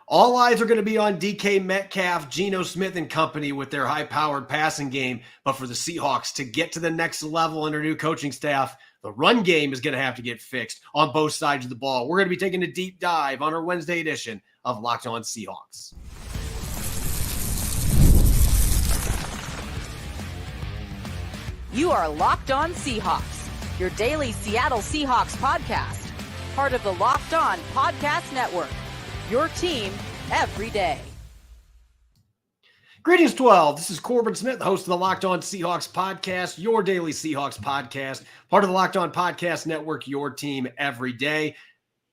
All eyes are going to be on DK Metcalf, Geno Smith and company with their high-powered passing game. But for the Seahawks to get to the next level under new coaching staff, the run game is going to have to get fixed on both sides of the ball. We're going to be taking a deep dive on our Wednesday edition of Locked On Seahawks. You are Locked On Seahawks, your daily Seattle Seahawks podcast, part of the Locked On Podcast Network, your team every day. Greetings, 12. This is Corbin Smith, host of the Locked On Seahawks podcast, your daily Seahawks podcast, part of the Locked On Podcast Network, your team every day.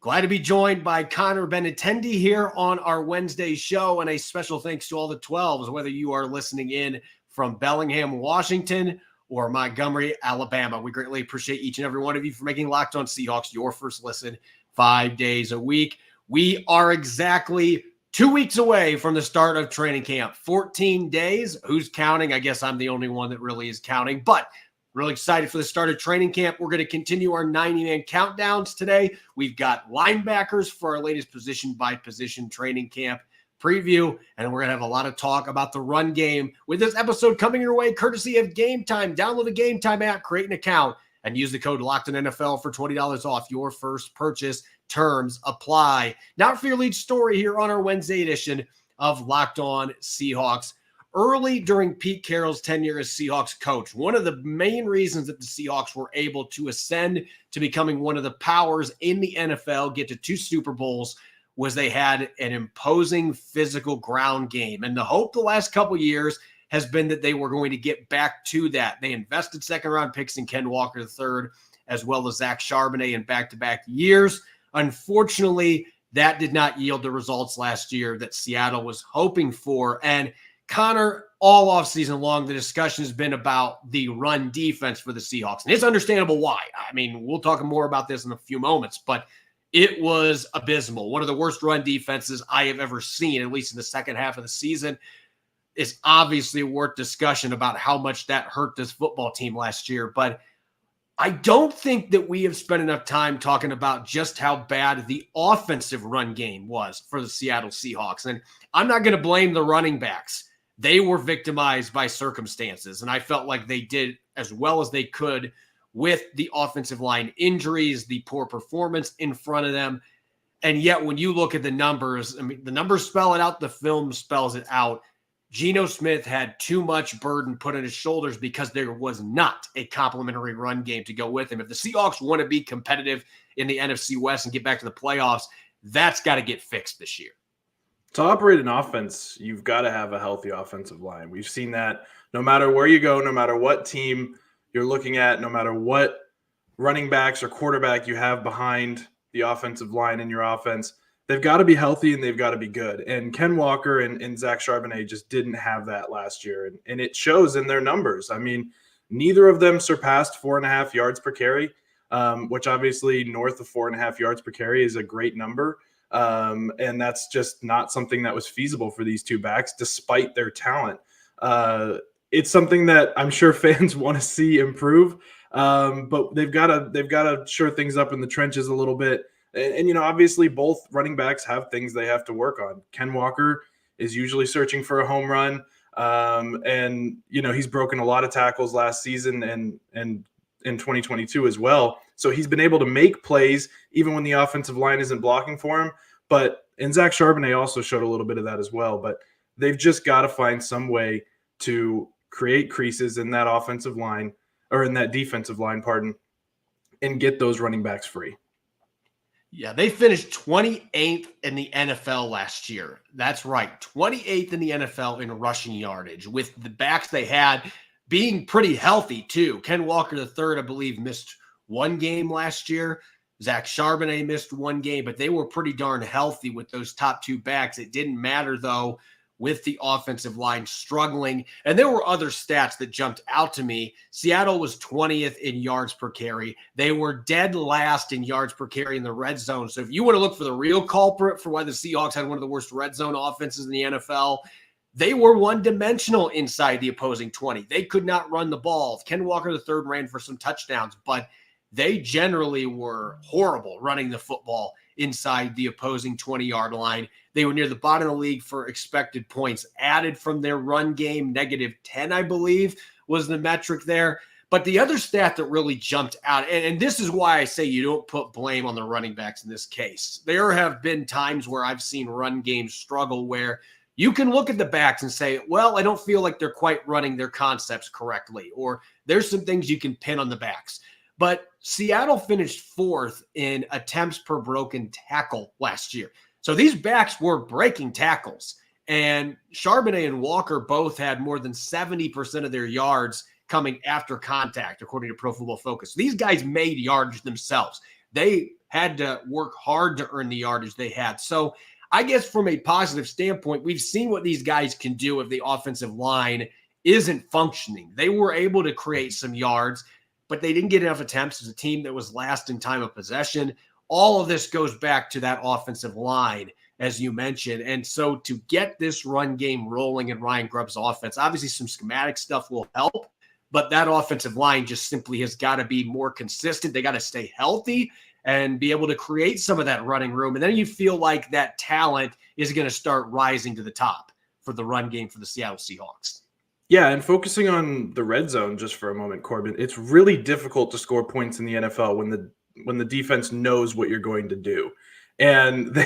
Glad to be joined by Benintendi here on our Wednesday show, and a special thanks to all the 12s, whether you are listening in from Bellingham, Washington, or Montgomery, Alabama. We greatly appreciate each and every one of you for making Locked On Seahawks your first listen 5 days a week. We are exactly 2 weeks away from the start of training camp. 14 days. Who's counting? I guess I'm the only one that really is counting, but really excited for the start of training camp. We're going to continue our 90-man countdowns today. We've got linebackers for our latest position-by-position training camp preview, and we're going to have a lot of talk about the run game with this episode coming your way courtesy of Game Time. Download the Game Time app, create an account, and use the code LOCKEDONNFL for $20 off your first purchase. Terms apply. Now for your lead story here on our Wednesday edition of Locked On Seahawks. Early during Pete Carroll's tenure as Seahawks coach, one of the main reasons that the Seahawks were able to ascend to becoming one of the powers in the NFL, get to 2 Super Bowls, was they had an imposing physical ground game. And the hope the last couple years has been that they were going to get back to that. They invested second-round picks in Ken Walker III, as well as Zach Charbonnet in back-to-back years. Unfortunately, that did not yield the results last year that Seattle was hoping for. And Connor, all offseason long, the discussion has been about the run defense for the Seahawks. And it's understandable why. I mean, we'll talk more about this in a few moments, but it was abysmal. One of the worst run defenses I have ever seen, at least in the second half of the season. It's obviously worth discussion about how much that hurt this football team last year. But I don't think that we have spent enough time talking about just how bad the offensive run game was for the Seattle Seahawks. And I'm not going to blame the running backs. They were victimized by circumstances, and I felt like they did as well as they could with the offensive line injuries, the poor performance in front of them. And yet when you look at the numbers, I mean, the numbers spell it out, the film spells it out. Geno Smith had too much burden put on his shoulders because there was not a complimentary run game to go with him. If the Seahawks want to be competitive in the NFC West and get back to the playoffs, that's got to get fixed this year. To operate an offense, you've got to have a healthy offensive line. We've seen that no matter where you go, no matter what team you're looking at, no matter what running backs or quarterback you have behind the offensive line in your offense, they've got to be healthy and they've got to be good. And Ken Walker and Zach Charbonnet just didn't have that last year. And it shows in their numbers. I mean, neither of them surpassed 4.5 yards per carry, which obviously north of 4.5 yards per carry is a great number. And that's just not something that was feasible for these two backs, despite their talent. It's something that I'm sure fans want to see improve, but they've got to shore things up in the trenches a little bit. And, you know, obviously both running backs have things they have to work on. Ken Walker is usually searching for a home run. And, you know, he's broken a lot of tackles last season and in 2022 as well. So he's been able to make plays even when the offensive line isn't blocking for him. And Zach Charbonnet also showed a little bit of that as well. But they've just got to find some way to create creases in that offensive line or in that defensive line, and get those running backs free. Yeah, they finished 28th in the NFL last year. That's right, 28th in the NFL in rushing yardage, with the backs they had being pretty healthy too. Ken Walker III, I believe, missed 1 game last year. Zach Charbonnet missed 1 game, but they were pretty darn healthy with those top 2 backs. It didn't matter, though, with the offensive line struggling. And there were other stats that jumped out to me. Seattle was 20th in yards per carry. They were dead last in yards per carry in the red zone. So if you want to look for the real culprit for why the Seahawks had one of the worst red zone offenses in the NFL, they were one-dimensional inside the opposing 20. They could not run the ball. Ken Walker III ran for some touchdowns, but they generally were horrible running the football inside the opposing 20-yard line. They were near the bottom of the league for expected points added from their run game. -10, I believe, was the metric there. But the other stat that really jumped out, and this is why I say you don't put blame on the running backs in this case. There have been times where I've seen run games struggle where you can look at the backs and say, well, I don't feel like they're quite running their concepts correctly, or there's some things you can pin on the backs. But Seattle finished 4th in attempts per broken tackle last year. So these backs were breaking tackles. And Charbonnet and Walker both had more than 70% of their yards coming after contact, according to Pro Football Focus. These guys made yardage themselves. They had to work hard to earn the yardage they had. So I guess from a positive standpoint, we've seen what these guys can do if the offensive line isn't functioning. They were able to create some yards, but they didn't get enough attempts as a team that was last in time of possession. All of this goes back to that offensive line, as you mentioned. And so to get this run game rolling in Ryan Grubb's offense, obviously some schematic stuff will help, but that offensive line just simply has got to be more consistent. They got to stay healthy and be able to create some of that running room. And then you feel like that talent is going to start rising to the top for the run game for the Seattle Seahawks. Yeah, and focusing on the red zone just for a moment, Corbin, it's really difficult to score points in the NFL when the defense knows what you're going to do. And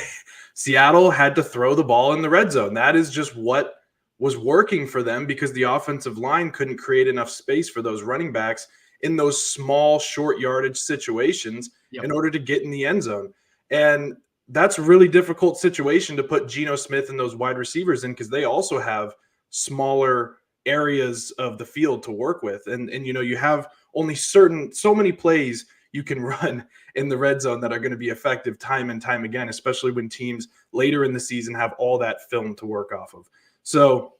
Seattle had to throw the ball in the red zone. That is just what was working for them because the offensive line couldn't create enough space for those running backs in those small, short yardage situations in order to get in the end zone. And that's a really difficult situation to put Geno Smith and those wide receivers in because they also have smaller areas of the field to work with. And you know, you have only so many plays you can run in the red zone that are going to be effective time and time again, especially when teams later in the season have all that film to work off of. So,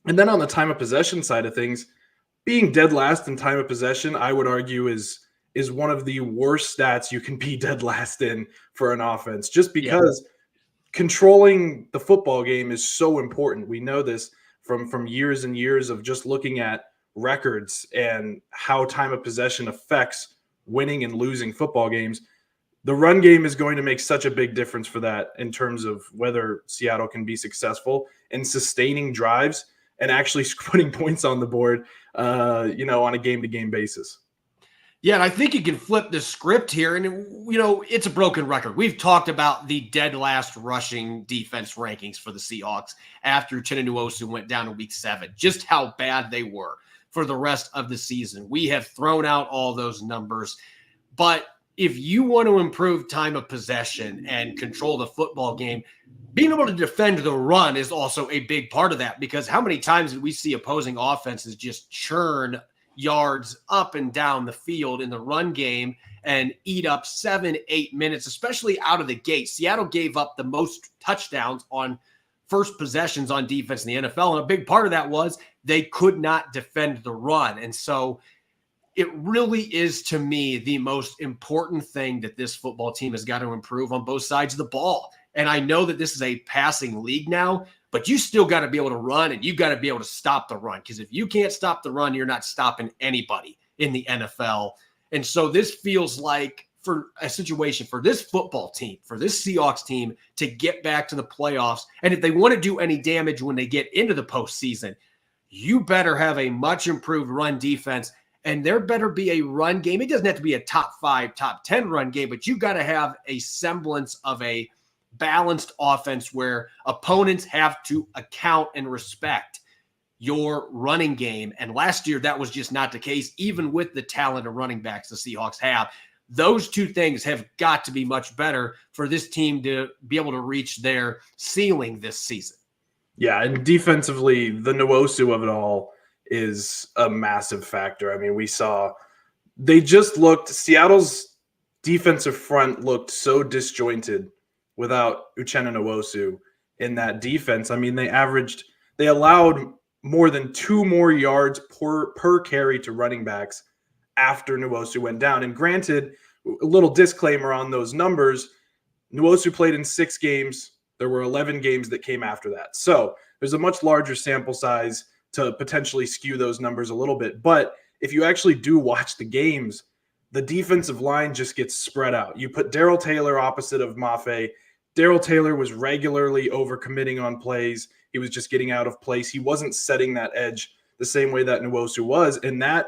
and then on the time of possession side of things, being dead last in time of possession, I would argue is one of the worst stats you can be dead last in for an offense, just because controlling the football game is so important. We know this from years and years of just looking at records and how time of possession affects winning and losing football games. The run game is going to make such a big difference for that in terms of whether Seattle can be successful in sustaining drives and actually putting points on the board, on a game-to-game basis. Yeah, and I think you can flip the script here, and, it's a broken record. We've talked about the dead last rushing defense rankings for the Seahawks after Uchenna Nwosu went down in Week 7, just how bad they were for the rest of the season. We have thrown out all those numbers, but if you want to improve time of possession and control the football game, being able to defend the run is also a big part of that, because how many times did we see opposing offenses just churn yards up and down the field in the run game and eat up 7-8 minutes, especially out of the gate. Seattle gave up the most touchdowns on first possessions on defense in the NFL, and a big part of that was they could not defend the run. And so it really is, to me, the most important thing that this football team has got to improve on both sides of the ball. And I know that this is a passing league now, but you still got to be able to run, and you've got to be able to stop the run, because if you can't stop the run, you're not stopping anybody in the NFL. And so this feels like for a situation for this football team, for this Seahawks team to get back to the playoffs. And if they want to do any damage when they get into the postseason, you better have a much improved run defense, and there better be a run game. It doesn't have to be a top 5, top 10 run game, but you got to have a semblance of a balanced offense where opponents have to account and respect your running game. And last year, that was just not the case, even with the talent of running backs the Seahawks have. Those two things have got to be much better for this team to be able to reach their ceiling this season. Yeah, and defensively, the Nwosu of it all is a massive factor. I mean, we saw Seattle's defensive front looked so disjointed without Uchenna Nwosu in that defense. I mean, they allowed more than 2 more yards per carry to running backs after Nwosu went down. And granted, a little disclaimer on those numbers, Nwosu played in 6 games. There were 11 games that came after that. So there's a much larger sample size to potentially skew those numbers a little bit. But if you actually do watch the games, the defensive line just gets spread out. You put Darrell Taylor opposite of Mafe. Darrell Taylor was regularly overcommitting on plays. He was just getting out of place. He wasn't setting that edge the same way that Nwosu was, and that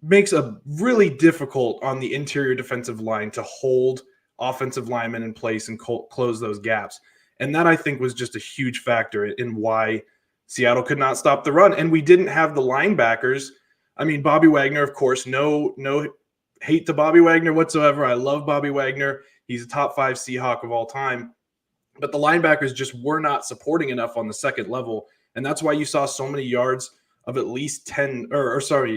makes it really difficult on the interior defensive line to hold offensive linemen in place and close those gaps. And that, I think, was just a huge factor in why Seattle could not stop the run. And we didn't have the linebackers. I mean, Bobby Wagner, of course, no hate to Bobby Wagner whatsoever. I love Bobby Wagner. He's a top 5 Seahawk of all time. But the linebackers just were not supporting enough on the second level. And that's why you saw so many yards of at least 10,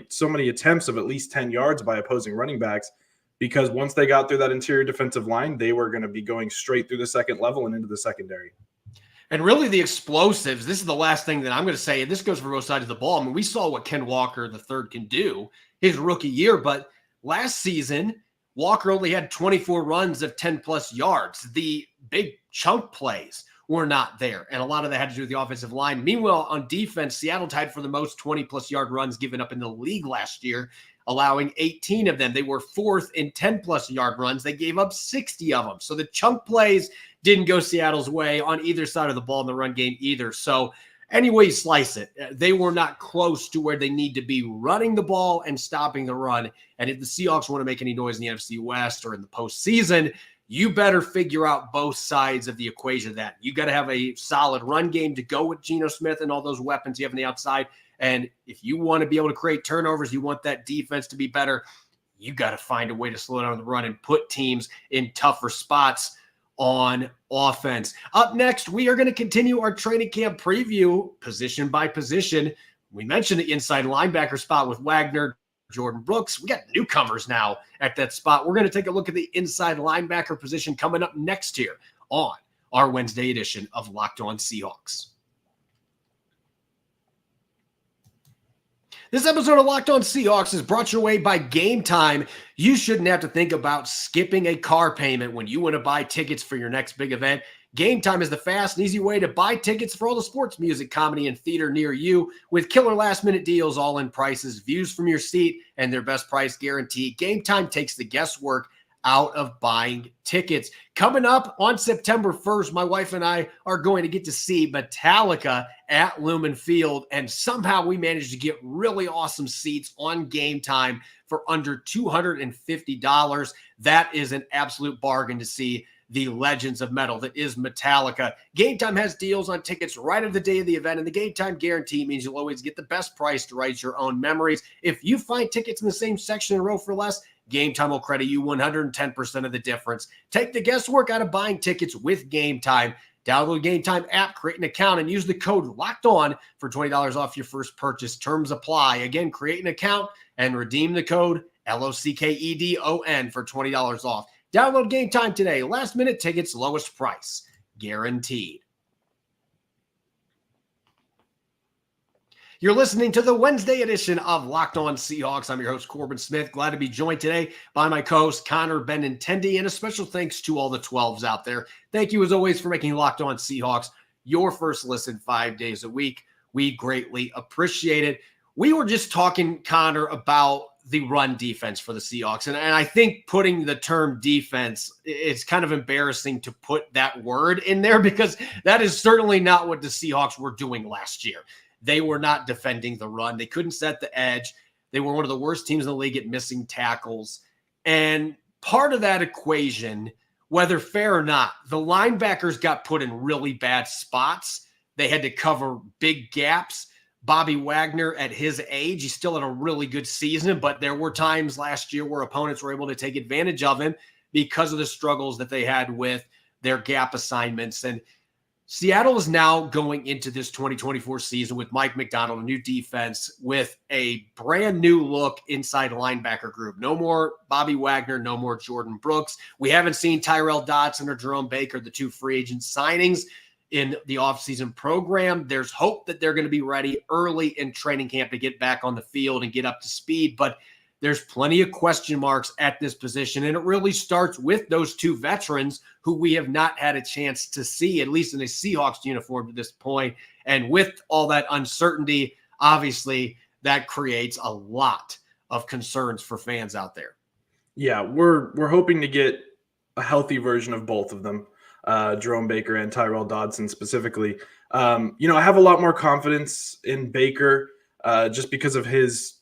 so many attempts of at least 10 yards by opposing running backs, because once they got through that interior defensive line, they were going to be going straight through the second level and into the secondary. And really the explosives, this is the last thing that I'm going to say, and this goes for both sides of the ball. I mean, we saw what Ken Walker III can do his rookie year, but last season, Walker only had 24 runs of 10-plus yards. The big chunk plays were not there, and a lot of that had to do with the offensive line. Meanwhile, on defense, Seattle tied for the most 20-plus yard runs given up in the league last year, allowing 18 of them. They were 4th in 10-plus yard runs. They gave up 60 of them. So the chunk plays didn't go Seattle's way on either side of the ball in the run game either. So any way you slice it, they were not close to where they need to be running the ball and stopping the run. And if the Seahawks want to make any noise in the NFC West or in the postseason, you better figure out both sides of the equation of that. You got to have a solid run game to go with Geno Smith and all those weapons you have on the outside. And if you want to be able to create turnovers, you want that defense to be better, you got to find a way to slow down the run and put teams in tougher spots on offense. Up next, we are going to continue our training camp preview position by position. We mentioned the inside linebacker spot with Wagner, Jordan Brooks. We got newcomers now at that spot. We're going to take a look at the inside linebacker position coming up next here on our Wednesday edition of Locked On Seahawks. This episode of Locked On Seahawks is brought your way by Game Time. You shouldn't have to think about skipping a car payment when you want to buy tickets for your next big event. Game Time is the fast and easy way to buy tickets for all the sports, music, comedy, and theater near you with killer last-minute deals, all-in prices, views from your seat, and their best price guarantee. Game Time takes the guesswork out of buying tickets. Coming up on September 1st, my wife and I are going to get to see Metallica at Lumen Field, and somehow we managed to get really awesome seats on Game Time for under $250. That is an absolute bargain to see the legends of metal that is Metallica. Game Time has deals on tickets right at the day of the event, and the Game Time guarantee means you'll always get the best price to write your own memories. If you find tickets in the same section in a row for less, Game Time will credit you 110% of the difference. Take the guesswork out of buying tickets with Game Time. Download the Game Time app, create an account, and use the code LOCKEDON for $20 off your first purchase. Terms apply. Again, create an account and redeem the code LOCKEDON for $20 off. Download Game Time today. Last minute tickets, lowest price, guaranteed. You're listening to the Wednesday edition of Locked On Seahawks. I'm your host, Corbin Smith. Glad to be joined today by my co-host, Connor Benintendi, and a special thanks to all the 12s out there. Thank you, as always, for making Locked On Seahawks your first listen 5 days a week. We greatly appreciate it. We were just talking, Connor, about the run defense for the Seahawks, and I think putting the term defense, it's kind of embarrassing to put that word in there because that is certainly not what the Seahawks were doing last year. They were not defending the run. They couldn't set the edge. They were one of the worst teams in the league at missing tackles. And part of that equation, whether fair or not, the linebackers got put in really bad spots. They had to cover big gaps. Bobby Wagner, at his age, he still had a really good season, but there were times last year where opponents were able to take advantage of him because of the struggles that they had with their gap assignments. And Seattle is now going into this 2024 season with Mike Macdonald, a new defense, with a brand new look inside linebacker group. No more Bobby Wagner, no more Jordan Brooks. We haven't seen Tyrell Dodson or Jerome Baker, the two free agent signings in the offseason program. There's hope that they're going to be ready early in training camp to get back on the field and get up to speed, but there's plenty of question marks at this position, and it really starts with those two veterans who we have not had a chance to see, at least in a Seahawks uniform to this point. And with all that uncertainty, obviously, that creates a lot of concerns for fans out there. Yeah, we're hoping to get a healthy version of both of them, Jerome Baker and Tyrell Dodson specifically. I have a lot more confidence in Baker just because of his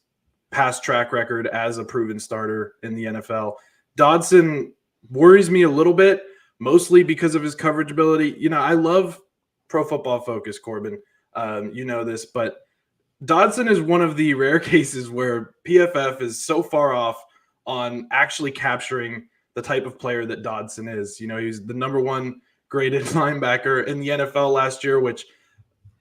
past track record as a proven starter in the NFL. Dodson worries me a little bit, mostly because of his coverage ability. I love Pro Football Focus, Corbin. You know this, but Dodson is one of the rare cases where PFF is so far off on actually capturing the type of player that Dodson is. He's the number one graded linebacker in the NFL last year, which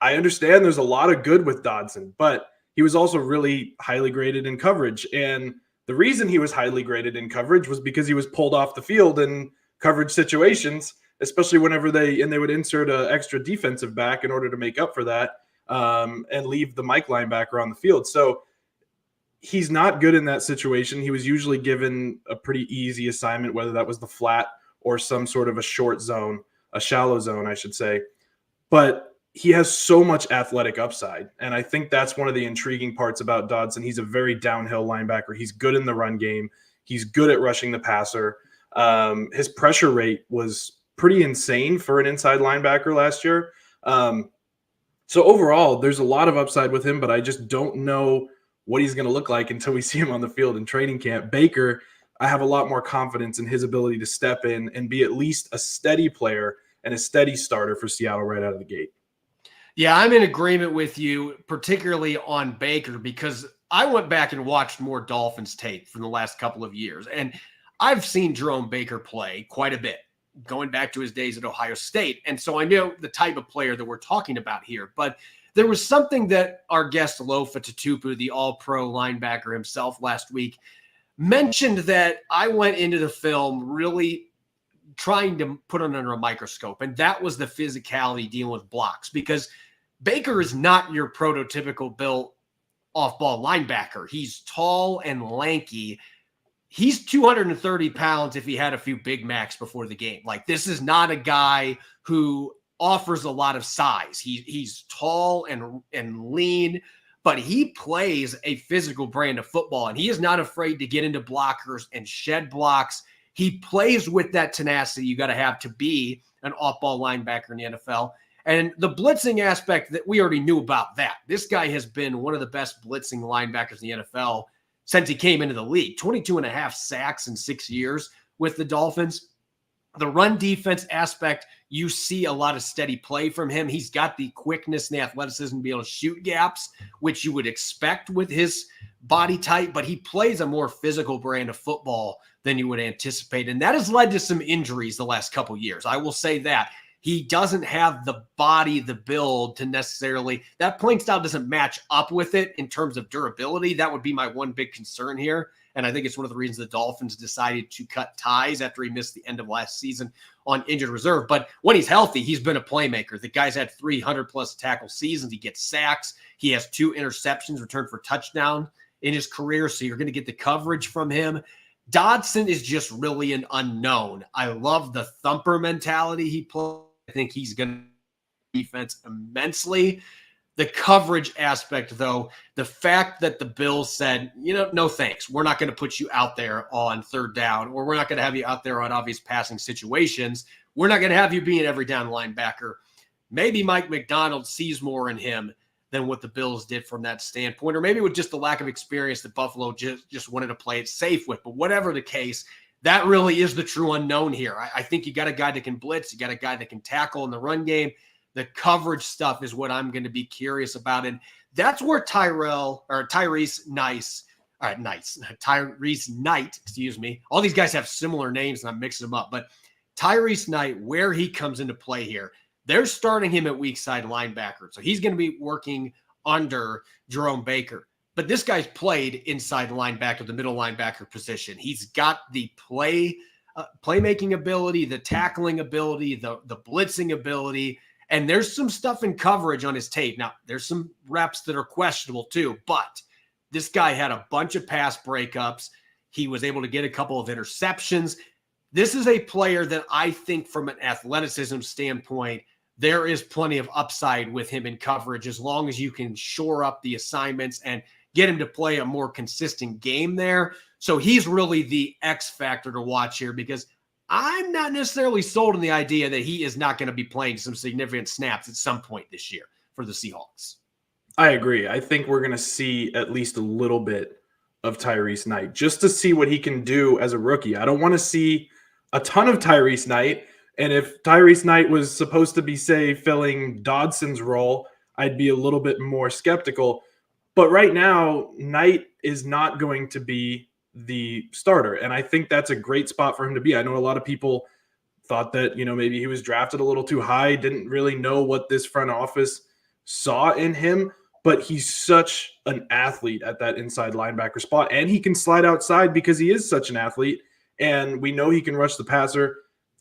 I understand there's a lot of good with Dodson, but he was also really highly graded in coverage. And the reason he was highly graded in coverage was because he was pulled off the field in coverage situations, especially whenever they would insert an extra defensive back in order to make up for that and leave the Mike linebacker on the field. So he's not good in that situation. He was usually given a pretty easy assignment, whether that was the flat or some sort of a short zone, a shallow zone, I should say. But he has so much athletic upside. And I think that's one of the intriguing parts about Dodson. He's a very downhill linebacker. He's good in the run game. He's good at rushing the passer. His pressure rate was pretty insane for an inside linebacker last year. So overall, there's a lot of upside with him, but I just don't know what he's going to look like until we see him on the field in training camp. Baker, I have a lot more confidence in his ability to step in and be at least a steady player and a steady starter for Seattle right out of the gate. Yeah, I'm in agreement with you, particularly on Baker, because I went back and watched more Dolphins tape from the last couple of years, and I've seen Jerome Baker play quite a bit, going back to his days at Ohio State. And so I know the type of player that we're talking about here. But there was something that our guest Lofa Tatupu, the all-pro linebacker himself last week, mentioned that I went into the film really trying to put it under a microscope, and that was the physicality dealing with blocks, because Baker is not your prototypical built off-ball linebacker. He's tall and lanky. He's 230 pounds if he had a few Big Macs before the game. Like, this is not a guy who offers a lot of size. He's tall and lean, but he plays a physical brand of football, and he is not afraid to get into blockers and shed blocks. He plays with that tenacity you got to have to be an off-ball linebacker in the NFL. And the blitzing aspect, that we already knew about that. This guy has been one of the best blitzing linebackers in the NFL since he came into the league. 22 and a half sacks in 6 years with the Dolphins. The run defense aspect, you see a lot of steady play from him. He's got the quickness and the athleticism to be able to shoot gaps, which you would expect with his body type, but he plays a more physical brand of football than you would anticipate. And that has led to some injuries the last couple of years. I will say that. He doesn't have the body, the build to necessarily, that playing style doesn't match up with it in terms of durability. That would be my one big concern here. And I think it's one of the reasons the Dolphins decided to cut ties after he missed the end of last season on injured reserve. But when he's healthy, he's been a playmaker. The guy's had 300-plus tackle seasons. He gets sacks. He has 2 interceptions returned for touchdown in his career, so you're going to get the coverage from him. Dodson is just really an unknown. I love the thumper mentality he plays. I think he's going to defense immensely. The coverage aspect, though, the fact that the Bills said, no thanks. We're not going to put you out there on third down, or we're not going to have you out there on obvious passing situations. We're not going to have you be an every down linebacker. Maybe Mike Macdonald sees more in him than what the Bills did from that standpoint, or maybe with just the lack of experience that Buffalo just wanted to play it safe with. But whatever the case, that really is the true unknown here. I think you got a guy that can blitz. You got a guy that can tackle in the run game. The coverage stuff is what I'm going to be curious about. And that's where Tyrese Knight, excuse me. All these guys have similar names and I'm mixing them up. But Tyrese Knight, where he comes into play here, they're starting him at weak side linebacker. So he's going to be working under Jerome Baker. But this guy's played inside linebacker, the middle linebacker position. He's got the playmaking ability, the tackling ability, the blitzing ability, and there's some stuff in coverage on his tape. Now, there's some reps that are questionable too, but this guy had a bunch of pass breakups. He was able to get a couple of interceptions. This is a player that I think from an athleticism standpoint, there is plenty of upside with him in coverage as long as you can shore up the assignments and get him to play a more consistent game there. So he's really the X factor to watch here, because I'm not necessarily sold on the idea that he is not going to be playing some significant snaps at some point this year for the Seahawks. I agree. I think we're going to see at least a little bit of Tyrese Knight just to see what he can do as a rookie. I don't want to see a ton of Tyrese Knight. And if Tyrese Knight was supposed to be, say, filling Dodson's role, I'd be a little bit more skeptical. But right now, Knight is not going to be the starter. And I think that's a great spot for him to be. I know a lot of people thought that, maybe he was drafted a little too high, didn't really know what this front office saw in him, but he's such an athlete at that inside linebacker spot. And he can slide outside because he is such an athlete. And we know he can rush the passer.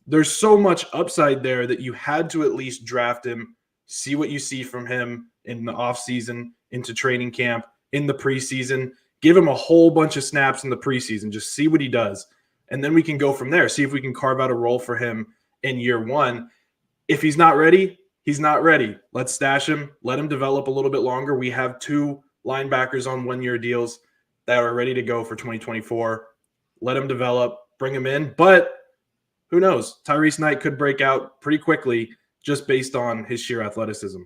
There's so much upside there that you had to at least draft him, see what you see from him in the offseason, into training camp, in the preseason. Give him a whole bunch of snaps in the preseason. Just see what he does. And then we can go from there. See if we can carve out a role for him in year one. If he's not ready, he's not ready. Let's stash him. Let him develop a little bit longer. We have 2 linebackers on 1-year deals that are ready to go for 2024. Let him develop. Bring him in. But who knows? Tyrese Knight could break out pretty quickly just based on his sheer athleticism.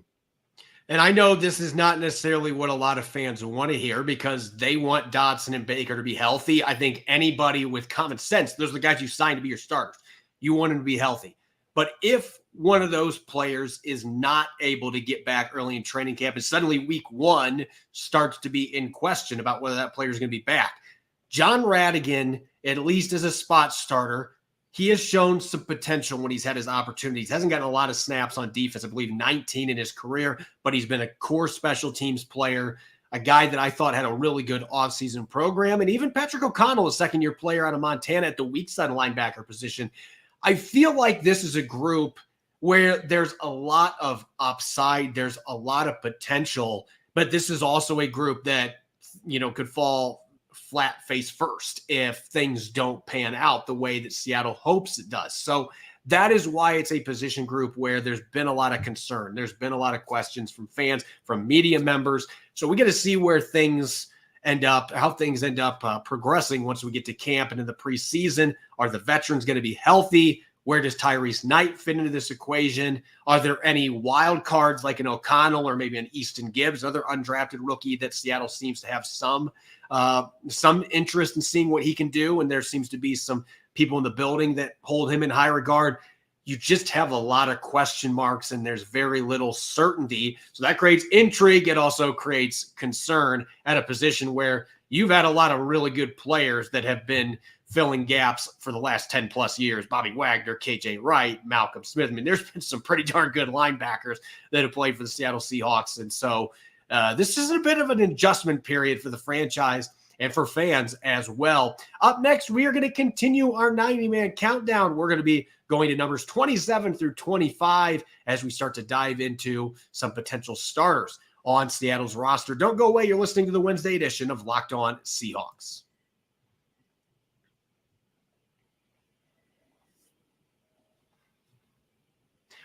And I know this is not necessarily what a lot of fans want to hear, because they want Dodson and Baker to be healthy. I think anybody with common sense, those are the guys you signed to be your starters. You want them to be healthy. But if one of those players is not able to get back early in training camp and suddenly week 1 starts to be in question about whether that player is going to be back, John Radigan, at least as a spot starter, he has shown some potential when he's had his opportunities. Hasn't gotten a lot of snaps on defense, I believe 19 in his career, but he's been a core special teams player, a guy that I thought had a really good offseason program. And even Patrick O'Connell, a second-year player out of Montana at the weak side linebacker position. I feel like this is a group where there's a lot of upside, there's a lot of potential, but this is also a group that, could fall flat face first if things don't pan out the way that Seattle hopes it does. So that is why it's a position group where there's been a lot of concern. There's been a lot of questions from fans, from media members. So we get to see where things end up, how things end up progressing once we get to camp and in the preseason. Are the veterans going to be healthy? Where does Tyrese Knight fit into this equation? Are there any wild cards like an O'Connell or maybe an Easton Gibbs, another undrafted rookie that Seattle seems to have some interest in seeing what he can do? And there seems to be some people in the building that hold him in high regard. You just have a lot of question marks and there's very little certainty. So that creates intrigue. It also creates concern at a position where you've had a lot of really good players that have been filling gaps for the last 10 plus years. Bobby Wagner, KJ Wright, Malcolm Smith. I mean, there's been some pretty darn good linebackers that have played for the Seattle Seahawks. And so this is a bit of an adjustment period for the franchise and for fans as well. Up next, we are going to continue our 90-man countdown. We're going to be going to numbers 27 through 25 as we start to dive into some potential starters on Seattle's roster. Don't go away. You're listening to the Wednesday edition of Locked On Seahawks.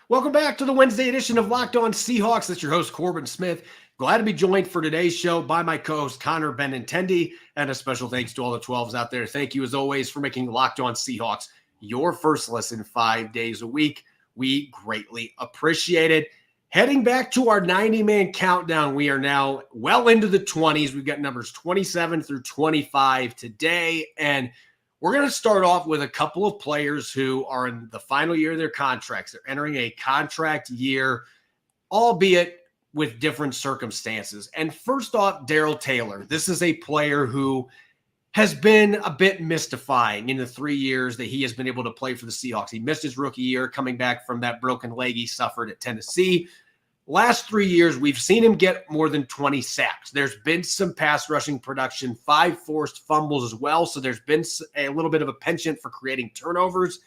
Welcome back to the Wednesday edition of Locked On Seahawks. That's your host, Corbin Smith. Glad to be joined for today's show by my co-host, Connor Benintendi, and a special thanks to all the 12s out there. Thank you, as always, for making Locked On Seahawks your first listen 5 days a week. We greatly appreciate it. Heading back to our 90-man countdown, we are now well into the 20s. We've got numbers 27 through 25 today, and we're going to start off with a couple of players who are in the final year of their contracts. They're entering a contract year, albeit with different circumstances. And first off, Daryl Taylor. This is a player who has been a bit mystifying in the 3 years that he has been able to play for the Seahawks. He missed his rookie year coming back from that broken leg he suffered at Tennessee. Last 3 years, we've seen him get more than 20 sacks. There's been some pass rushing production, 5 forced fumbles as well. So there's been a little bit of a penchant for creating turnovers.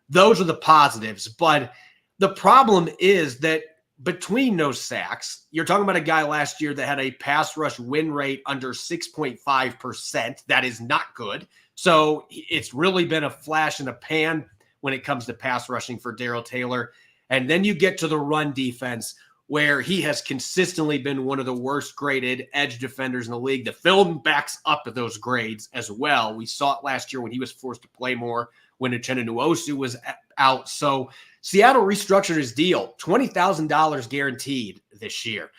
Those are the positives. But the problem is that between those sacks, you're talking about a guy last year that had a pass rush win rate under 6.5%. That is not good. So it's really been a flash in the pan when it comes to pass rushing for Darrell Taylor. And then you get to the run defense, where he has consistently been one of the worst graded edge defenders in the league. The film backs up those grades as well. We saw it last year when he was forced to play more when woes was out. So Seattle restructured his deal, $20,000 guaranteed this year.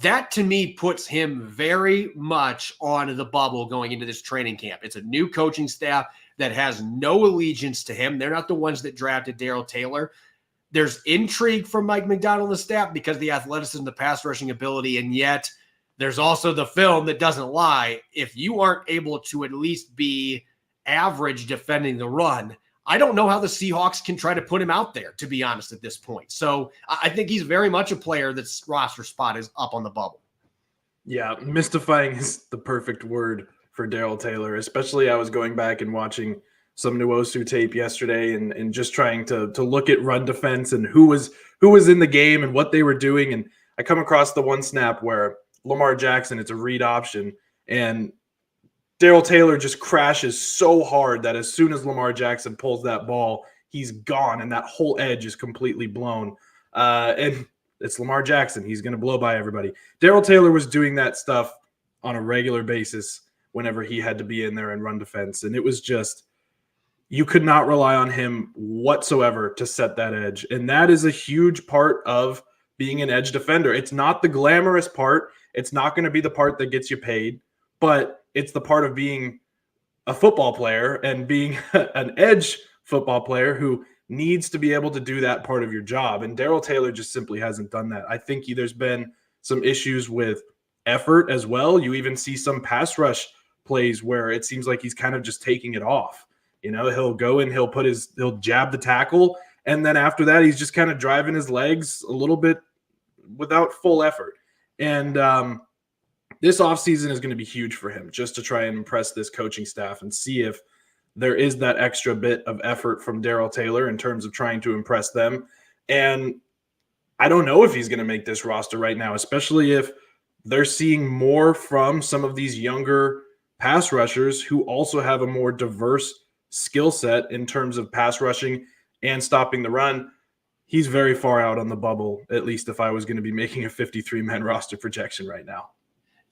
That to me puts him very much on the bubble going into this training camp. It's a new coaching staff that has no allegiance to him. They're not the ones that drafted Daryl Taylor. There's intrigue from Mike Macdonald and the staff because of the athleticism, the pass rushing ability, and yet there's also the film that doesn't lie. If you aren't able to at least be average defending the run, I don't know how the Seahawks can try to put him out there, to be honest, at this point. So I think he's very much a player that's roster spot is up on the bubble. Yeah, mystifying is the perfect word for Daryl Taylor, especially I was going back and watching some Nwosu tape yesterday and just trying to look at run defense and who was in the game and what they were doing. And I come across the one snap where Lamar Jackson, it's a read option, and Daryl Taylor just crashes so hard that as soon as Lamar Jackson pulls that ball, he's gone, and that whole edge is completely blown. And it's Lamar Jackson. He's going to blow by everybody. Daryl Taylor was doing that stuff on a regular basis whenever he had to be in there and run defense. And it was just, you could not rely on him whatsoever to set that edge. And that is a huge part of being an edge defender. It's not the glamorous part. It's not going to be the part that gets you paid, but it's the part of being a football player and being an edge football player who needs to be able to do that part of your job. And Daryl Taylor just simply hasn't done that. I think there's been some issues with effort as well. You even see some pass rush plays where it seems like he's kind of just taking it off. You know, he'll go and he'll jab the tackle. And then after that, he's just kind of driving his legs a little bit without full effort. And this offseason is going to be huge for him just to try and impress this coaching staff and see if there is that extra bit of effort from Daryl Taylor in terms of trying to impress them. And I don't know if he's going to make this roster right now, especially if they're seeing more from some of these younger pass rushers who also have a more diverse skill set in terms of pass rushing and stopping the run. He's very far out on the bubble, at least if I was going to be making a 53-man roster projection right now.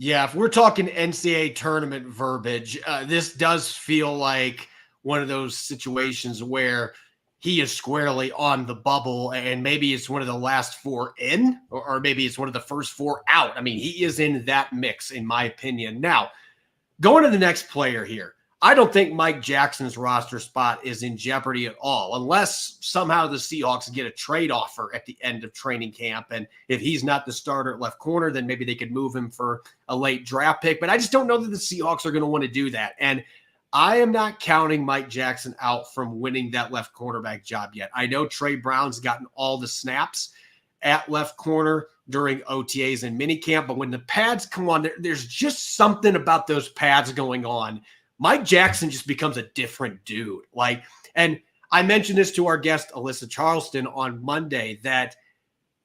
Yeah, if we're talking NCAA tournament verbiage, this does feel like one of those situations where he is squarely on the bubble, and maybe it's one of the last four in, or maybe it's one of the first four out. I mean, he is in that mix, in my opinion. Now, going to the next player here, I don't think Mike Jackson's roster spot is in jeopardy at all, unless somehow the Seahawks get a trade offer at the end of training camp. And if he's not the starter at left corner, then maybe they could move him for a late draft pick. But I just don't know that the Seahawks are going to want to do that. And I am not counting Mike Jackson out from winning that left cornerback job yet. I know Trey Brown's gotten all the snaps at left corner during OTAs and minicamp, but when the pads come on, there's just something about those pads going on. Mike Jackson just becomes a different dude. And I mentioned this to our guest, Alyssa Charleston, on Monday, that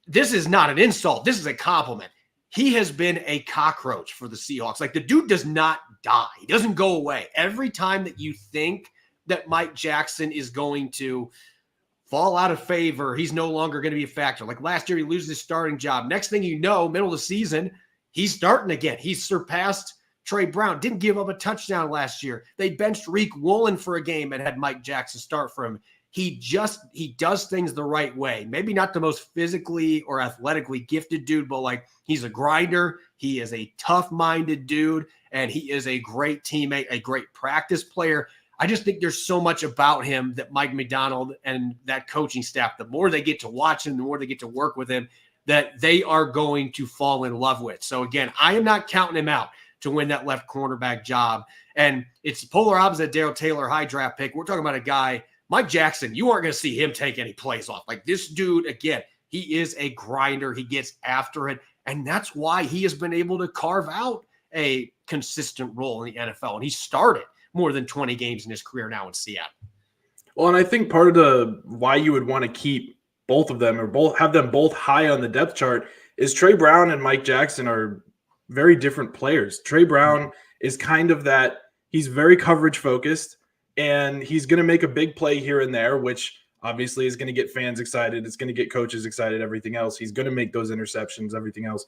this is not an insult. This is a compliment. He has been a cockroach for the Seahawks. Like, the dude does not die. He doesn't go away. Every time that you think that Mike Jackson is going to fall out of favor, he's no longer going to be a factor. Like last year, he loses his starting job. Next thing you know, middle of the season, he's starting again. He's surpassed Trey Brown. Didn't give up a touchdown last year. They benched Reek Woolen for a game and had Mike Jackson start for him. He does things the right way. Maybe not the most physically or athletically gifted dude, but he's a grinder. He is a tough-minded dude, and he is a great teammate, a great practice player. I just think there's so much about him that Mike Macdonald and that coaching staff, the more they get to watch him, the more they get to work with him, that they are going to fall in love with. So again, I am not counting him out to win that left cornerback job. And it's the polar opposite Daryl Taylor, high draft pick. We're talking about a guy, Mike Jackson, you aren't going to see him take any plays off. Like, this dude, again, he is a grinder. He gets after it. And that's why he has been able to carve out a consistent role in the NFL. And he started more than 20 games in his career now in Seattle. Well, and I think part of why you would want to keep both of them or have them both high on the depth chart is Trey Brown and Mike Jackson are very different players. Trey Brown is kind of that, he's very coverage focused, and he's going to make a big play here and there, which obviously is going to get fans excited. It's going to get coaches excited, everything else. He's going to make those interceptions, everything else.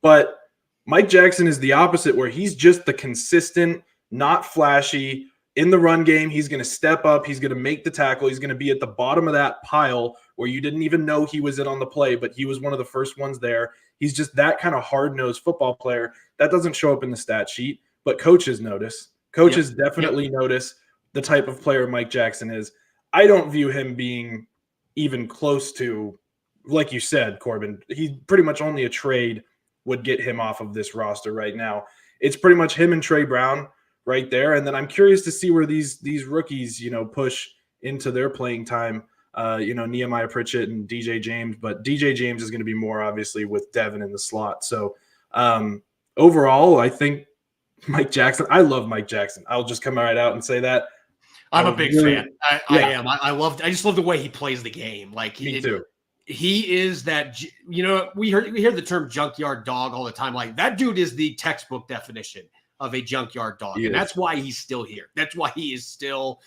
But Mike Jackson is the opposite, where he's just the consistent, not flashy. In the run game, he's going to step up. He's going to make the tackle. He's going to be at the bottom of that pile where you didn't even know he was in on the play, but he was one of the first ones there. He's just that kind of hard-nosed football player. That doesn't show up in the stat sheet, but coaches notice. Coaches definitely notice the type of player Mike Jackson is. I don't view him being even close to, like you said, Corbin, he's pretty much only a trade would get him off of this roster right now. It's pretty much him and Trey Brown right there. And then I'm curious to see where these rookies, push into their playing time. Nehemiah Pritchett and DJ James, but DJ James is going to be more obviously with Devin in the slot. So overall, I think Mike Jackson, I love Mike Jackson. I'll just come right out and say that. I'm a big fan. I am. I just love the way he plays the game. Like Me too. He is that, we hear the term junkyard dog all the time. Like that dude is the textbook definition of a junkyard dog. And that's why he's still here. That's why he is still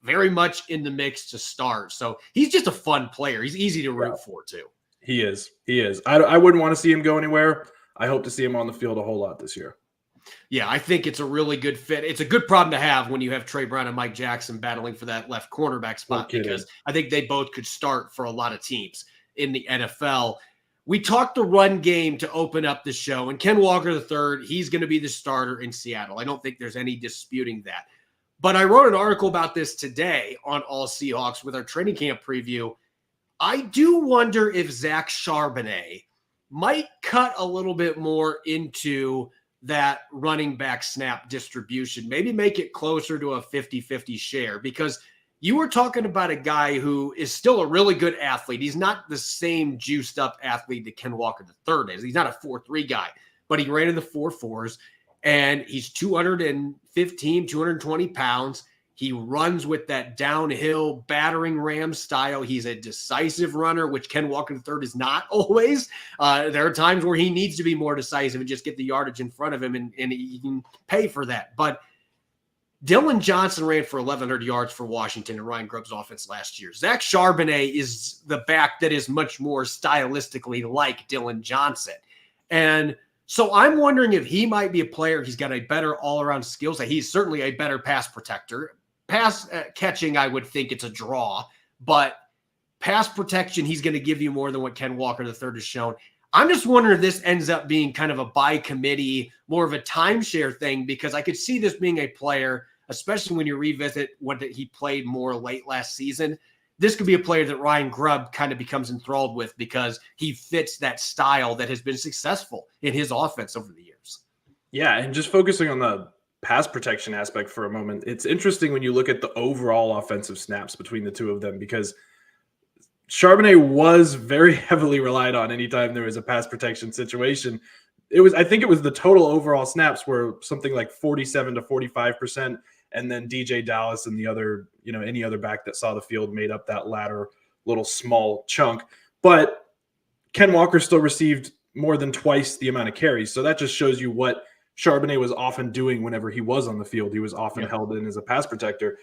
very much in the mix to start. So he's just a fun player. He's easy to root for too. He is. I wouldn't want to see him go anywhere. I hope to see him on the field a whole lot this year. Yeah, I think it's a really good fit. It's a good problem to have when you have Trey Brown and Mike Jackson battling for that left cornerback spot, because I think they both could start for a lot of teams in the NFL. We talked the run game to open up the show, and Ken Walker III, he's going to be the starter in Seattle. I don't think there's any disputing that. But I wrote an article about this today on All Seahawks with our training camp preview. I do wonder if Zach Charbonnet might cut a little bit more into that running back snap distribution, maybe make it closer to a 50-50 share, because you were talking about a guy who is still a really good athlete. He's not the same juiced up athlete that Ken Walker III is. He's not a 4.3 guy, but he ran in the 4.4s, and he's 215, 220 pounds. He runs with that downhill battering ram style. He's a decisive runner, which Ken Walker III is not always. There are times where he needs to be more decisive and just get the yardage in front of him, and he can pay for that. But Dillon Johnson ran for 1,100 yards for Washington and Ryan Grubb's offense last year. Zach Charbonnet is the back that is much more stylistically like Dillon Johnson. And so I'm wondering if he might be a player. He's got a better all-around skill set. He's certainly a better pass protector. Pass catching, I would think it's a draw, but pass protection, he's going to give you more than what Ken Walker III has shown. I'm just wondering if this ends up being kind of a by committee, more of a timeshare thing, because I could see this being a player, especially when you revisit what he played more late last season. This could be a player that Ryan Grubb kind of becomes enthralled with because he fits that style that has been successful in his offense over the years. Yeah, and just focusing on the pass protection aspect for a moment, it's interesting when you look at the overall offensive snaps between the two of them, because Charbonnet was very heavily relied on anytime there was a pass protection situation. I think it was the total overall snaps were something like 47 to 45%, and then DJ Dallas and the other, any other back that saw the field made up that latter little small chunk. But Ken Walker still received more than twice the amount of carries, so that just shows you what Charbonnet was often doing whenever he was on the field. He was often held in as a pass protector.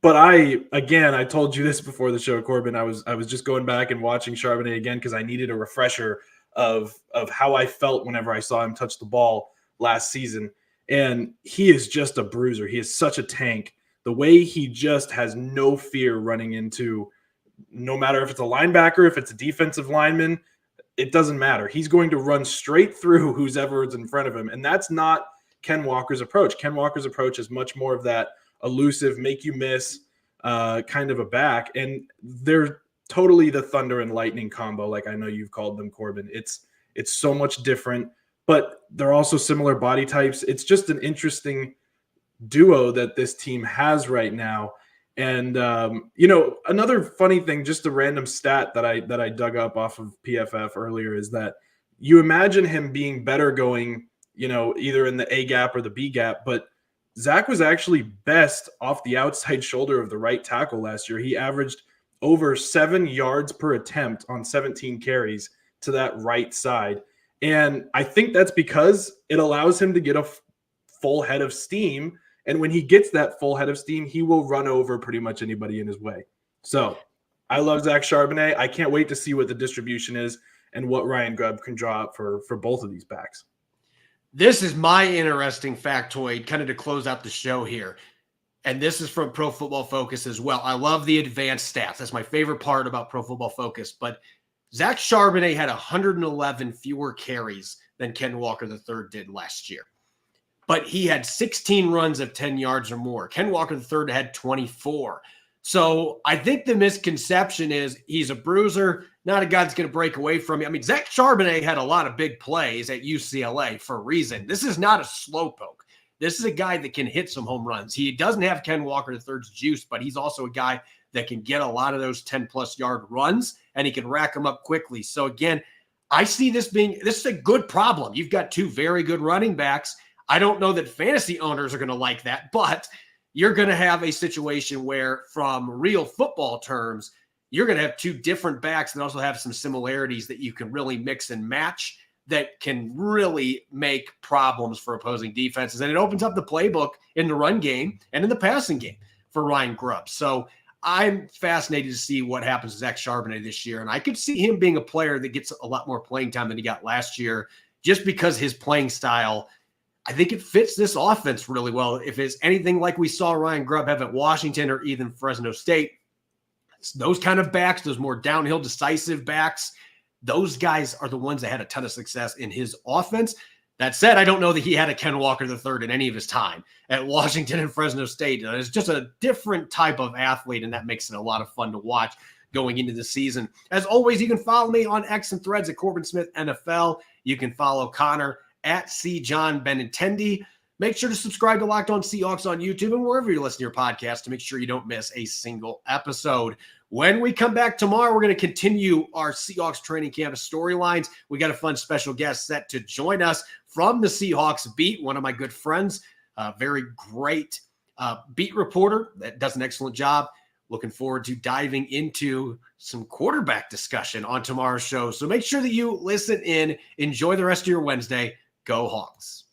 But I told you this before the show, Corbin. I was just going back and watching Charbonnet again because I needed a refresher of how I felt whenever I saw him touch the ball last season. And he is just a bruiser. He is such a tank. The way he just has no fear running into, no matter if it's a linebacker, if it's a defensive lineman, it doesn't matter. He's going to run straight through whoever's in front of him. And that's not Ken Walker's approach. Ken Walker's approach is much more of that elusive, make you miss kind of a back. And they're totally the thunder and lightning combo, like I know you've called them, Corbin. It's so much different, but they're also similar body types. It's just an interesting duo that this team has right now. And, another funny thing, just a random stat that I dug up off of PFF earlier, is that you imagine him being better going, either in the A gap or the B gap, but Zach was actually best off the outside shoulder of the right tackle last year. He averaged over 7 yards per attempt on 17 carries to that right side. And I think that's because it allows him to get a full head of steam. And when he gets that full head of steam, he will run over pretty much anybody in his way. So I love Zach Charbonnet. I can't wait to see what the distribution is and what Ryan Grubb can draw up for both of these backs. This is my interesting factoid, kind of to close out the show here. And this is from Pro Football Focus as well. I love the advanced stats. That's my favorite part about Pro Football Focus. But Zach Charbonnet had 111 fewer carries than Ken Walker III did last year. But he had 16 runs of 10 yards or more. Ken Walker III had 24. So I think the misconception is he's a bruiser, not a guy that's going to break away from you. I mean, Zach Charbonnet had a lot of big plays at UCLA for a reason. This is not a slowpoke. This is a guy that can hit some home runs. He doesn't have Ken Walker III's juice, but he's also a guy that can get a lot of those 10-plus yard runs, and he can rack them up quickly. So, again, I see this is a good problem. You've got two very good running backs. I don't know that fantasy owners are going to like that, but you're going to have a situation where, from real football terms, you're going to have two different backs that also have some similarities that you can really mix and match that can really make problems for opposing defenses. And it opens up the playbook in the run game and in the passing game for Ryan Grubb. So I'm fascinated to see what happens to Zach Charbonnet this year. And I could see him being a player that gets a lot more playing time than he got last year, just because his playing style, I think it fits this offense really well. If it's anything like we saw Ryan Grubb have at Washington or even Fresno State, it's those kind of backs, those more downhill decisive backs, those guys are the ones that had a ton of success in his offense. That said, I don't know that he had a Ken Walker III in any of his time at Washington and Fresno State. It's just a different type of athlete, and that makes it a lot of fun to watch going into the season. As always, you can follow me on X and Threads at Corbin Smith NFL. You can follow Connor at Benintendi. Make sure to subscribe to Locked On Seahawks on YouTube and wherever you listen to your podcast to make sure you don't miss a single episode. When we come back tomorrow, we're going to continue our Seahawks training camp storylines. We got a fun special guest set to join us from the Seahawks beat, one of my good friends, a very great beat reporter that does an excellent job. Looking forward to diving into some quarterback discussion on tomorrow's show. So make sure that you listen in. Enjoy the rest of your Wednesday. Go Hawks.